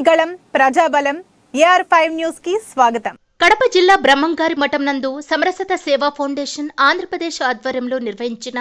ప్రజాని గళం ప్రజాబలం AR5 news కి స్వాగతం. కడప జిల్లా బ్రహ్మంగారి మఠం నందు సమరసత సేవా ఫౌండేషన్ ఆంధ్రప్రదేశ్ ఆధ్వర్యంలో నిర్వహించిన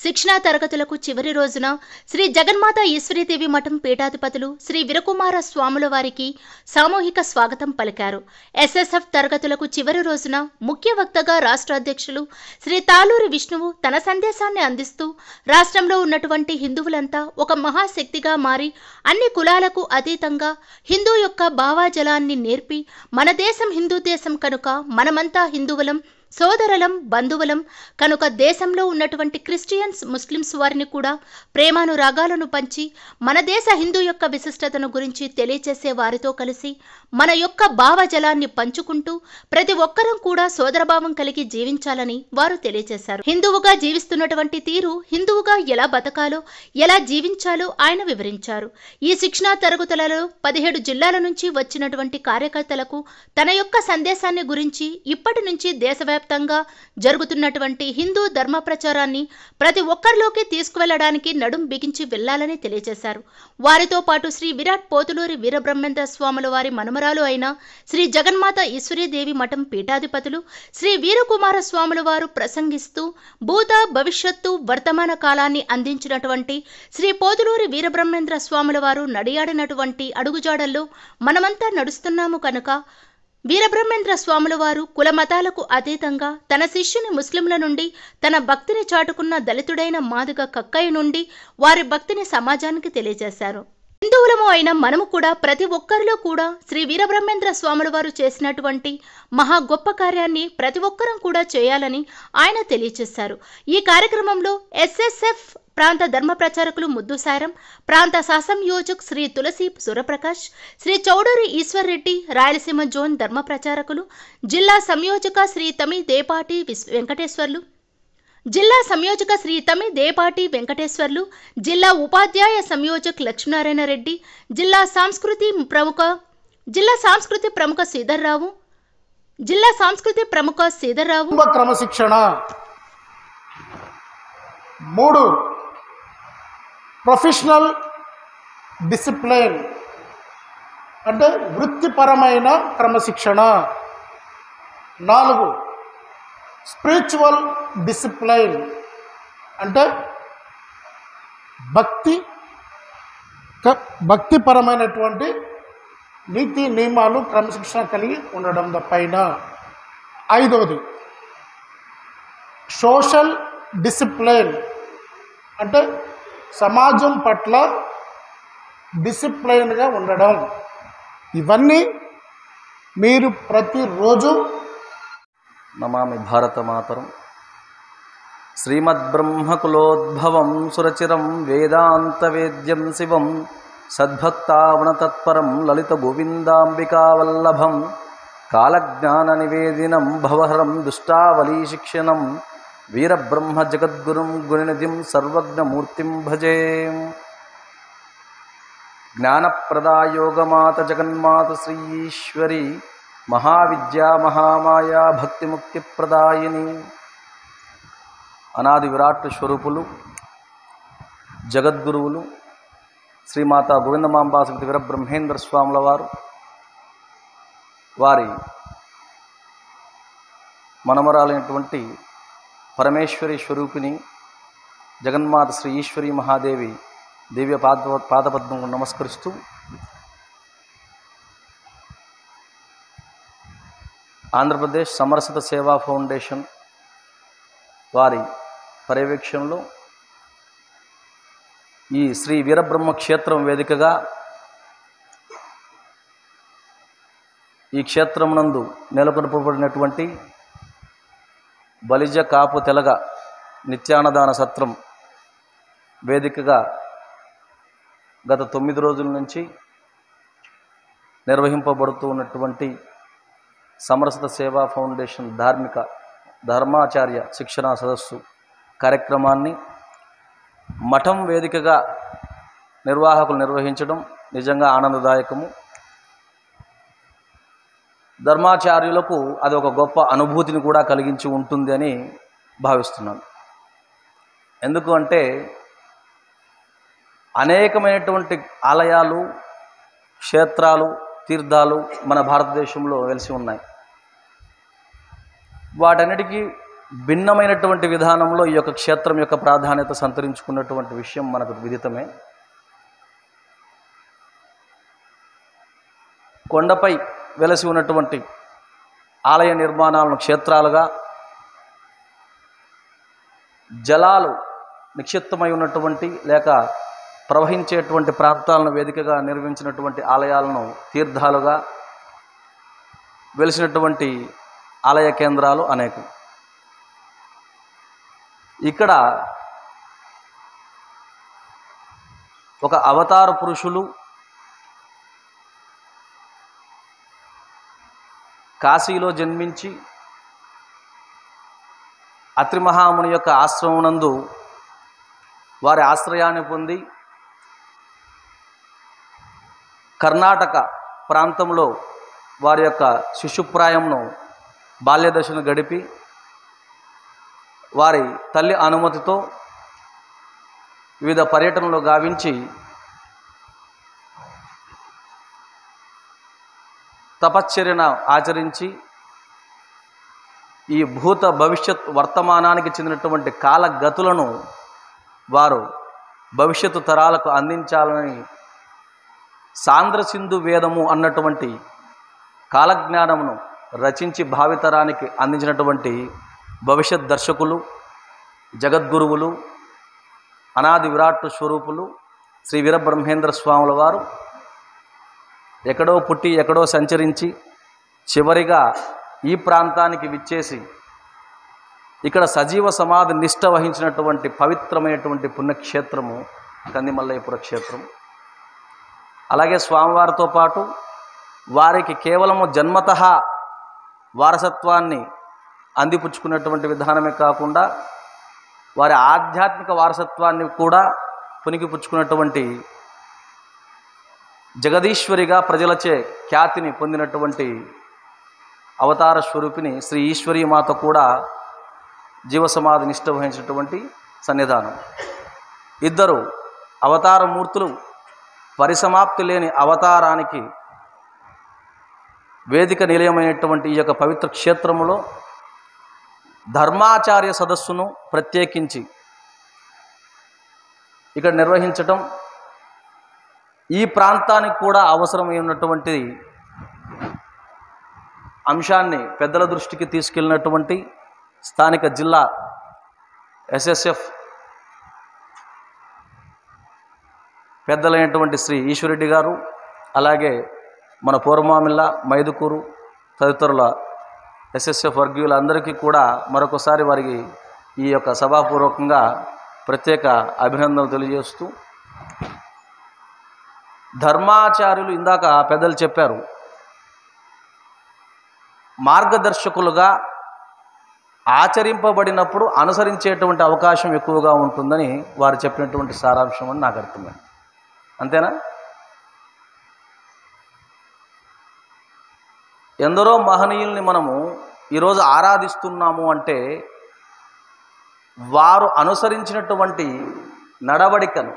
శిక్షణా తరగతులకు చివరి రోజున శ్రీ జగన్మాత ఈశ్వరీదేవి మఠం పీఠాధిపతులు శ్రీ వీరకుమార స్వాముల వారికి సామూహిక స్వాగతం పలికారు. SSF తరగతులకు చివరి రోజున ముఖ్య వక్తగా రాష్ట్ర అధ్యక్షులు శ్రీ తాలూరి విష్ణువు తన సందేశాన్ని అందిస్తూ రాష్ట్రంలో ఉన్నటువంటి హిందువులంతా ఒక మహాశక్తిగా మారి అన్ని కులాలకు అతీతంగా హిందూ యొక్క భావాజలాన్ని నేర్పి మన దేశం హిందూ దేశం కనుక మనమంతా హిందువులం, సోదరులం, బంధువులం కనుక దేశంలో ఉన్నటువంటి క్రిస్టియన్స్, ముస్లిమ్స్ వారిని కూడా ప్రేమానురాగాలను పంచి మన దేశ హిందూ యొక్క విశిష్టతను గురించి తెలియచేసే వారితో కలిసి మన యొక్క భావజలాన్ని పంచుకుంటూ ప్రతి ఒక్కరం కూడా సోదరభావం కలిగి జీవించాలని వారు తెలియజేశారు. హిందువుగా జీవిస్తున్నటువంటి తీరు, హిందువుగా ఎలా బతకాలో, ఎలా జీవించాలో ఆయన వివరించారు. ఈ శిక్షణా తరగతులలో 17 జిల్లాల నుంచి వచ్చినటువంటి కార్యకర్తలకు తన యొక్క సందేశాన్ని గురించి ఇప్పటి నుంచి దేశవ్యాప్తంగా జరుగుతున్నటువంటి హిందూ ధర్మ ప్రచారాన్ని ప్రతి ఒక్కరిలోకి తీసుకువెళ్లడానికి నడుం బిగించి వెళ్లాలని తెలియజేశారు. వారితో పాటు శ్రీ విరాట్ పోతులూరి వీరబ్రహ్మేంద్ర స్వాముల వారి మనుమరాలు అయిన శ్రీ జగన్మాత ఈశ్వరీదేవి మఠం పీఠాధిపతులు శ్రీ వీరకుమార స్వాముల వారు ప్రసంగిస్తూ భూత, భవిష్యత్తు, వర్తమాన కాలాన్ని అందించినటువంటి శ్రీ పోతులూరి వీరబ్రహ్మేంద్ర స్వాముల వారు నడియాడినటువంటి అడుగుజాడల్లో మనమంతా నడుస్తున్నాము కనుక వీరబ్రహ్మేంద్ర స్వాముల వారు కుల మతాలకు అతీతంగా తన శిష్యుని ముస్లింల నుండి తన భక్తిని చాటుకున్న దళితుడైన మాదిగ కక్కయ్య నుండి వారి భక్తిని సమాజానికి తెలియజేశారు. హిందువులము అయిన మనము కూడా ప్రతి ఒక్కరిలో కూడా శ్రీ వీరబ్రహ్మేంద్ర స్వాముల వారు చేసినటువంటి మహా గొప్ప కార్యాన్ని ప్రతి ఒక్కరం కూడా చేయాలని ఆయన తెలియజేశారు. ఈ కార్యక్రమంలో SSF ప్రాంత ధర్మ ప్రచారకులు ముద్దుసారం, ప్రాంత శాసంయోజక్ శ్రీ తులసి సూర్యప్రకాష్, శ్రీ చౌడూరి ఈశ్వర్ రెడ్డి, రాయలసీమ జోన్ ధర్మ ప్రచారకులు, జిల్లా సంయోజక శ్రీ తమి దేపాటి వెంకటేశ్వర్లు, జిల్లా సంయోజక శ్రీ తమి దేపాటి వెంకటేశ్వర్లు, జిల్లా ఉపాధ్యాయ సంయోజక్ లక్ష్మీనారాయణ రెడ్డి, జిల్లా సాంస్కృతి ప్రముఖ శ్రీధర్రావు, క్రమశిక్షణ 3 ప్రొఫెషనల్ డిసిప్లిన్ అంటే వృత్తిపరమైన క్రమశిక్షణ. 4 స్పిరిచువల్ డిసిప్లిన్ అంటే భక్తిపరమైనటువంటి నీతి నియమాలు క్రమశిక్షణ కలిగి ఉండడం పైన. 5వది సోషల్ డిసిప్లిన్ అంటే సమాజం పట్ల డిసిప్లైన్గా ఉండడం. ఇవన్నీ మీరు ప్రతిరోజు నమామి భారతమాతరం. శ్రీమద్బ్రహ్మకులోద్భవం సురచిరం వేదాంతవేద్యం శివం సద్భక్తావనతత్పరం లలిత గోవిందాంబికావల్లభం కాలజ్ఞాన నివేదినం భవహరం దుష్టావలీ శిక్షణం వీరబ్రహ్మ జగద్గురుం గుణనిధిం సర్వజ్ఞమూర్తిం భజే. జ్ఞానప్రదాయోగమాత జగన్మాత శ్రీ ఈశ్వరి మహావిద్యా మహామాయా భక్తిముక్తిప్రదాయిని. అనాది విరాట్ స్వరూపులు, జగద్గురువులు శ్రీమాత గోవిందమాంబా శ్రీ వీరబ్రహ్మేంద్ర స్వాముల వారు వారి మనమరాలైనటువంటి పరమేశ్వరి స్వరూపిణి జగన్మాత శ్రీ ఈశ్వరి మహాదేవి దివ్య పాదపద్మకు నమస్కరిస్తూ ఆంధ్రప్రదేశ్ సమరసత సేవా ఫౌండేషన్ వారి పర్యవేక్షణలో ఈ శ్రీ వీరబ్రహ్మ క్షేత్రం వేదికగా ఈ క్షేత్రమునందు నెలకొల్పబడినటువంటి బలిజ కాపు తెలగ నిత్యాన్నదాన సత్రం వేదికగా గత 9 రోజుల నుంచి నిర్వహింపబడుతూ ఉన్నటువంటి సమరసత సేవా ఫౌండేషన్ ధర్మాచార్య శిక్షణా సదస్సు కార్యక్రమాన్ని మఠం వేదికగా నిర్వాహకులు నిర్వహించడం నిజంగా ఆనందదాయకము. ధర్మాచార్యులకు అది ఒక గొప్ప అనుభూతిని కూడా కలిగించి ఉంటుంది అని భావిస్తున్నాను. ఎందుకు అంటే అనేకమైనటువంటి ఆలయాలు క్షేత్రాలు, తీర్థాలు మన భారతదేశంలో వెలిసి ఉన్నాయి. వాటన్నిటికీ భిన్నమైనటువంటి విధానంలో ఈ యొక్క క్షేత్రం యొక్క ప్రాధాన్యత సంతరించుకున్నటువంటి విషయం మనకు విదితమే. కొండపై వెలసి ఉన్నటువంటి ఆలయ నిర్మాణాలను క్షేత్రాలుగా, జలాలు నిక్షిప్తమై ఉన్నటువంటి లేక ప్రవహించేటువంటి ప్రాంతాలను వేదికగా నిర్మించినటువంటి ఆలయాలను తీర్థాలుగా, వెలిసినటువంటి ఆలయ కేంద్రాలు అనేకం. ఇక్కడ ఒక అవతార పురుషులు కాశీలో జన్మించి అత్రి మహాముని యొక్క ఆశ్రమమునందు వారి ఆశ్రయాన్ని పొంది కర్ణాటక ప్రాంతంలో వారి యొక్క శిశుప్రాయంను బాల్యదశను గడిపి వారి తల్లి అనుమతితో వివిధ పర్యటనలు గావించి తపశ్చర్యను ఆచరించి ఈ భూత భవిష్యత్ వర్తమానానికి చెందినటువంటి కాలగతులను వారు భవిష్యత్తు తరాలకు అందించాలని సాంద్రసింధు వేదము అన్నటువంటి కాలజ్ఞానమును రచించి భావితరానికి అందించినటువంటి భవిష్యత్ దర్శకులు, జగద్గురువులు, అనాది విరాట్ స్వరూపులు శ్రీ వీరబ్రహ్మేంద్ర స్వాముల వారు ఎక్కడో పుట్టి ఎక్కడో సంచరించి చివరిగా ఈ ప్రాంతానికి విచ్చేసి ఇక్కడ సజీవ సమాధి నిష్ఠ వహించినటువంటి పవిత్రమైనటువంటి పుణ్యక్షేత్రము కందిమల్లయ్యపుర క్షేత్రం. అలాగే స్వామివారితో పాటు వారికి కేవలము జన్మతః వారసత్వాన్ని అందిపుచ్చుకున్నటువంటి విధానమే కాకుండా వారి ఆధ్యాత్మిక వారసత్వాన్ని కూడా పుణికిపుచ్చుకున్నటువంటి జగదీశ్వరిగా ప్రజలచే ఖ్యాతిని పొందినటువంటి అవతార స్వరూపిణి శ్రీ ఈశ్వరీ మాత కూడా జీవసమాధి నిష్ఠ వహించినటువంటి సన్నిధానం. ఇద్దరు అవతార మూర్తులు పరిసమాప్తి లేని అవతారానికి వేదిక నిలయమైనటువంటి ఈ యొక్క పవిత్ర క్షేత్రములో ధర్మాచార్య సదస్సును ప్రత్యేకించి ఇక్కడ నిర్వహించటం ఈ ప్రాంతానికి కూడా అవసరమై ఉన్నటువంటి అంశాన్ని పెద్దల దృష్టికి తీసుకెళ్ళినటువంటి స్థానిక జిల్లా ఎస్ఎస్ఎఫ్ పెద్దలైనటువంటి శ్రీ ఈశ్వరెడ్డి గారు, అలాగే మన పూర్వమామిళ్ళ, మైదుకూరు తదితరుల ఎస్ఎస్ఎఫ్ వర్గీయులందరికీ కూడా మరొకసారి వారికి ఈ యొక్క సభాపూర్వకంగా ప్రత్యేక అభినందనలు తెలియజేస్తూ, ధర్మాచార్యులు ఇందాక పెద్దలు చెప్పారు, మార్గదర్శకులుగా ఆచరింపబడినప్పుడు అనుసరించేటువంటి అవకాశం ఎక్కువగా ఉంటుందని వారు చెప్పినటువంటి సారాంశం అని నాకు అర్థమైంది. అంతేనా? ఎందరో మహనీయుల్ని మనము ఈరోజు ఆరాధిస్తున్నాము అంటే వారు అనుసరించినటువంటి నడవడికను,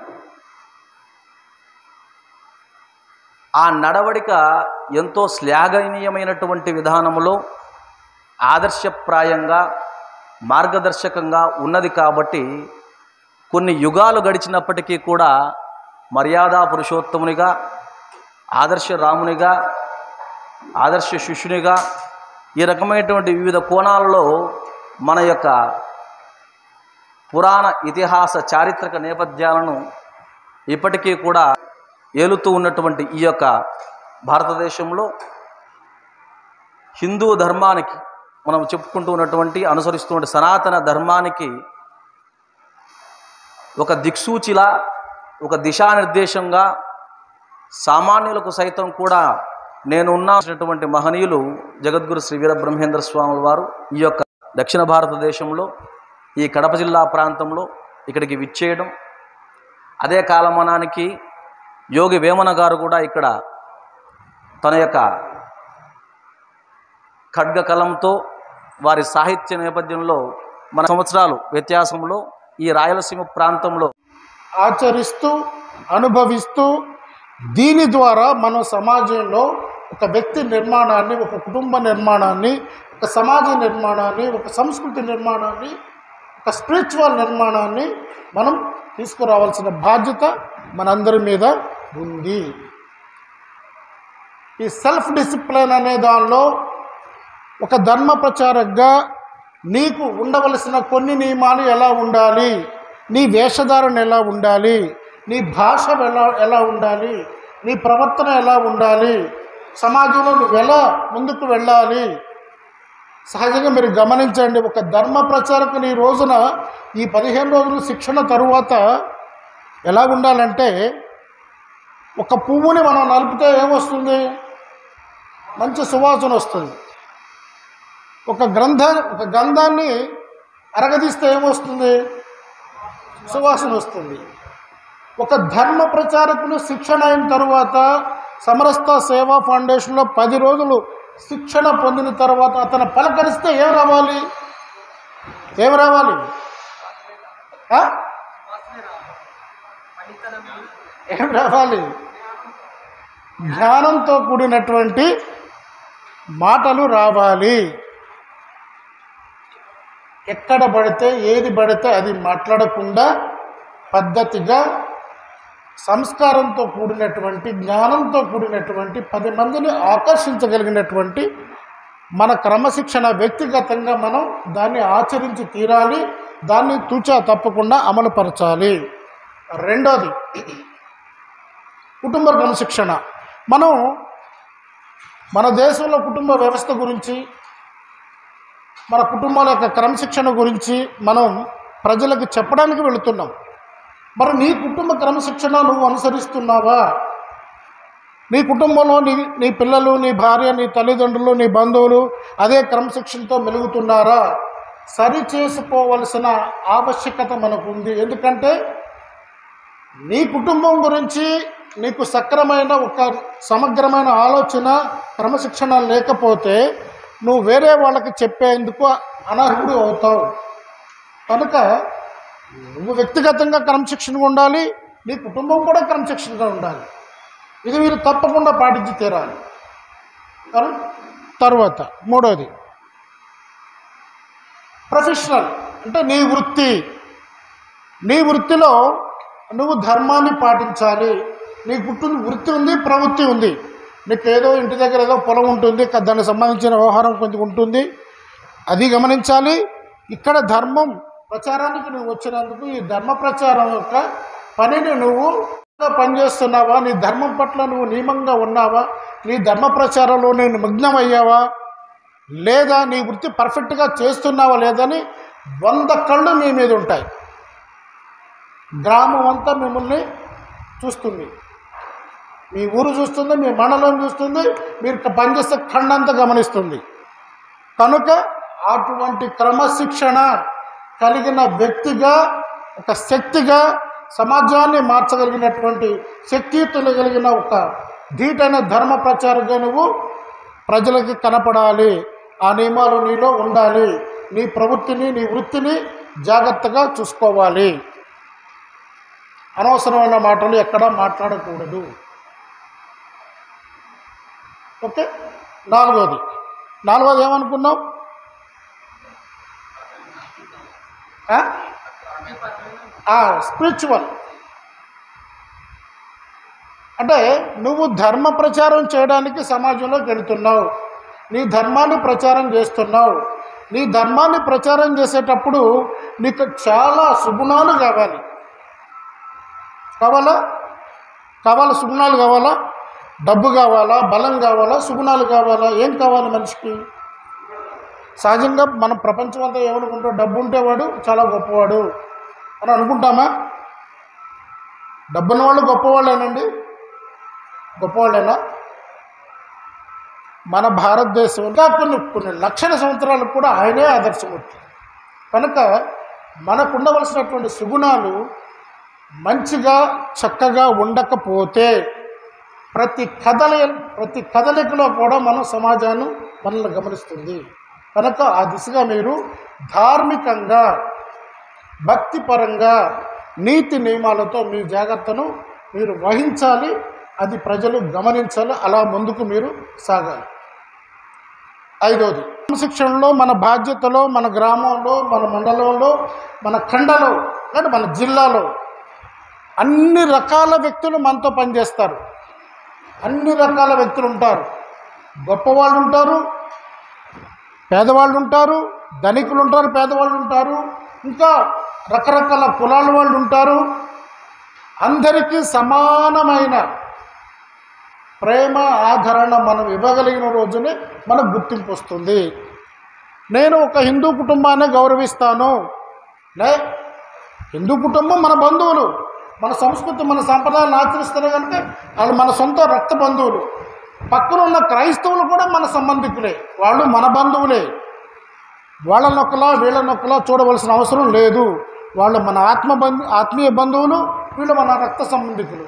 ఆ నడవడిక ఎంతో శ్లాఘనీయమైనటువంటి విధానములో ఆదర్శప్రాయంగా మార్గదర్శకంగా ఉన్నది కాబట్టి కొన్ని యుగాలు గడిచినప్పటికీ కూడా మర్యాదా పురుషోత్తమునిగా, ఆదర్శ రామునిగా, ఆదర్శ శిష్యునిగా ఈ రకమైనటువంటి వివిధ కోణాలలో మన యొక్క పురాణ ఇతిహాస చారిత్రక నేపథ్యాలను ఇప్పటికీ కూడా ఏలుతూ ఉన్నటువంటి ఈ యొక్క భారతదేశంలో హిందూ ధర్మానికి, మనం చెప్పుకుంటూ ఉన్నటువంటి అనుసరిస్తున్న సనాతన ధర్మానికి ఒక దిక్సూచిలా, ఒక దిశానిర్దేశంగా సామాన్యులకు సైతం కూడా నేనున్నటువంటి మహనీయులు జగద్గురు శ్రీ వీరబ్రహ్మేంద్ర స్వాముల వారు ఈ యొక్క దక్షిణ భారతదేశంలో ఈ కడప జిల్లా ప్రాంతంలో ఇక్కడికి విచ్చేయడం, అదే కాలమానానికి యోగి వేమన గారు కూడా ఇక్కడ తన యొక్క ఖడ్గ కలంతో వారి సాహిత్య నేపథ్యంలో మన సంవత్సరాలు వ్యత్యాసంలో ఈ రాయలసీమ ప్రాంతంలో ఆచరిస్తూ అనుభవిస్తూ దీని ద్వారా మనం సమాజంలో ఒక వ్యక్తి నిర్మాణాన్ని, ఒక కుటుంబ నిర్మాణాన్ని, ఒక సమాజ నిర్మాణాన్ని, ఒక సంస్కృతి నిర్మాణాన్ని, ఒక స్పిరిచువల్ నిర్మాణాన్ని మనం తీసుకురావాల్సిన బాధ్యత మనందరి మీద ఉంది. ఈ సెల్ఫ్ డిసిప్లిన్ అనే దానిలో ఒక ధర్మ ప్రచారకగా నీకు ఉండవలసిన కొన్ని నియమాలు ఎలా ఉండాలి, నీ వేషధారణ ఎలా ఉండాలి, నీ భాష ఎలా ఉండాలి, నీ ప్రవర్తన ఎలా ఉండాలి, సమాజంలో నువ్వు ఎలా ముందుకు వెళ్ళాలి. సహజంగా మీరు గమనించండి, ఒక ధర్మ ప్రచారకుని ఈ రోజున ఈ 15 రోజులు శిక్షణ తరువాత ఎలా ఉండాలంటే, ఒక పువ్వుని మనం నలిపితే ఏమొస్తుంది? మంచి సువాసన వస్తుంది. ఒక గంధాన్ని అరగదీస్తే ఏమొస్తుంది? సువాసన వస్తుంది. ఒక ధర్మ ప్రచారకులు శిక్షణ అయిన తరువాత సమరస్త సేవా ఫౌండేషన్లో 10 రోజులు శిక్షణ పొందిన తర్వాత అతను పలకరిస్తే ఏం రావాలి? ఏం రావాలి? జ్ఞానంతో కూడినటువంటి మాటలు రావాలి. ఎక్కడ పడితే ఏది పడితే అది మాట్లాడకుండా పద్ధతిగా సంస్కారంతో కూడినటువంటి, జ్ఞానంతో కూడినటువంటి, 10 మందిని ఆకర్షించగలిగినటువంటి మన క్రమశిక్షణ వ్యక్తిగతంగా మనం దాన్ని ఆచరించి తీరాలి. దాన్ని తూచా తప్పకుండా అమలుపరచాలి. రెండోది కుటుంబ క్రమశిక్షణ. మనం మన దేశంలో కుటుంబ వ్యవస్థ గురించి, మన కుటుంబాల యొక్క క్రమశిక్షణ గురించి మనం ప్రజలకు చెప్పడానికి వెళుతున్నాం. మరి నీ కుటుంబ క్రమశిక్షణ నువ్వు అనుసరిస్తున్నావా? నీ కుటుంబంలో నీ పిల్లలు, నీ భార్య, నీ తల్లిదండ్రులు, నీ బంధువులు అదే క్రమశిక్షణతో మెలుగుతున్నారా? సరి చేసుకోవలసిన ఆవశ్యకత మనకు ఉంది. ఎందుకంటే నీ కుటుంబం గురించి నీకు సక్రమైన ఒక సమగ్రమైన ఆలోచన, క్రమశిక్షణ లేకపోతే నువ్వు వేరే వాళ్ళకి చెప్పేందుకు అనర్హుడు అవుతావు. కనుక నువ్వు వ్యక్తిగతంగా క్రమశిక్షణగా ఉండాలి, నీ కుటుంబం కూడా క్రమశిక్షణగా ఉండాలి. ఇది మీరు తప్పకుండా పాటించి తీరాలి. తర్వాత మూడోది ప్రొఫెషనల్, అంటే నీ వృత్తి. నీ వృత్తిలో నువ్వు ధర్మాన్ని పాటించాలి. నీ వృత్తి ఉంది, ప్రవృత్తి ఉంది. నీకు ఏదో ఇంటి దగ్గర ఏదో పొలం ఉంటుంది, దానికి సంబంధించిన వ్యవహారం కొంచెం ఉంటుంది, అది గమనించాలి. ఇక్కడ ధర్మం ప్రచారానికి నువ్వు వచ్చినందుకు ఈ ధర్మ ప్రచారం యొక్క పనిని నువ్వు పనిచేస్తున్నావా? నీ ధర్మం పట్ల నువ్వు నియమంగా ఉన్నావా? నీ ధర్మ ప్రచారంలో నేను నిమగ్నమయ్యావా లేదా? నీ వృత్తి పర్ఫెక్ట్గా చేస్తున్నావా లేదని 100 కళ్ళు మీ మీద ఉంటాయి. గ్రామం అంతా మిమ్మల్ని చూస్తుంది, మీ ఊరు చూస్తుంది, మీ మండలం చూస్తుంది, మీరు పనిచేసే ఖండంతా గమనిస్తుంది. కనుక అటువంటి క్రమశిక్షణ కలిగిన వ్యక్తిగా, ఒక శక్తిగా, సమాజాన్ని మార్చగలిగినటువంటి శక్తియుక్తులు కలిగిన ఒక ధీటైన ధర్మ ప్రచారంగా నువ్వు ప్రజలకి కనపడాలి. ఆ నియమాలు నీలో ఉండాలి. నీ ప్రవృత్తిని, నీ వృత్తిని జాగ్రత్తగా చూసుకోవాలి. అనవసరమైన మాటలు ఎక్కడా మాట్లాడకూడదు. ఓకే. నాలుగోది ఏమనుకున్నావు? స్పిరిచువల్, అంటే నువ్వు ధర్మ ప్రచారం చేయడానికి సమాజంలోకి వెళుతున్నావు, నీ ధర్మాన్ని ప్రచారం చేస్తున్నావు. నీ ధర్మాన్ని ప్రచారం చేసేటప్పుడు నీకు చాలా సుగుణాలు కావాలి. సుగుణాలు కావాలా? డబ్బు కావాలా? బలం కావాలా? సుగుణాలు కావాలా? ఏం కావాలి మనిషికి? సహజంగా మనం ప్రపంచం అంతా ఏమనుకుంటాం? డబ్బు ఉంటేవాడు చాలా గొప్పవాడు అని అనుకుంటామా? డబ్బున్న వాళ్ళు గొప్పవాళ్ళేనండి? గొప్పవాళ్ళేనా? మన భారతదేశంలో కొన్ని లక్షల సంవత్సరాలకు కూడా ఆయనే ఆదర్శమూర్తి. కనుక మనకు ఉండవలసినటువంటి సుగుణాలు మంచిగా చక్కగా ఉండకపోతే ప్రతి కదలికలో కూడా మన సమాజాన్ని మనల్ని గమనిస్తుంది. కనుక ఆ దిశగా మీరు ధార్మికంగా, భక్తిపరంగా, నీతి నియమాలతో మీ జాగ్రత్తను మీరు వహించాలి. అది ప్రజలు గమనించాలి. అలా ముందుకు మీరు సాగాలి. 5వది, క్రమశిక్షణలో మన బాధ్యతలో, మన గ్రామంలో, మన మండలంలో, మన ఖండలో, అంటే మన జిల్లాలో అన్ని రకాల వ్యక్తులు మనతో పనిచేస్తారు. అన్ని రకాల వ్యక్తులు ఉంటారు. గొప్పవాళ్ళు ఉంటారు, పేదవాళ్ళు ఉంటారు, ధనికులు ఉంటారు, పేదవాళ్ళు ఉంటారు, ఇంకా రకరకాల కులాల వాళ్ళు ఉంటారు. అందరికీ సమానమైన ప్రేమ ఆదరణ మనం ఇవ్వగలిగిన రోజునే మనకు గుర్తింపు వస్తుంది. నేను ఒక హిందూ కుటుంబాన్ని గౌరవిస్తాను. హిందూ కుటుంబం మన బంధువులు, మన సంస్కృతి, మన సంప్రదాయాలను ఆచరిస్తారు కనుక వాళ్ళు మన సొంత రక్త బంధువులు. పక్కన ఉన్న క్రైస్తవులు కూడా మన సంబంధికులే, వాళ్ళు మన బంధువులే. వాళ్ళనొక్కలా వీళ్ళనొక్కలా చూడవలసిన అవసరం లేదు. వాళ్ళు మన ఆత్మీయ బంధువులు, వీళ్ళు మన రక్త సంబంధికులు.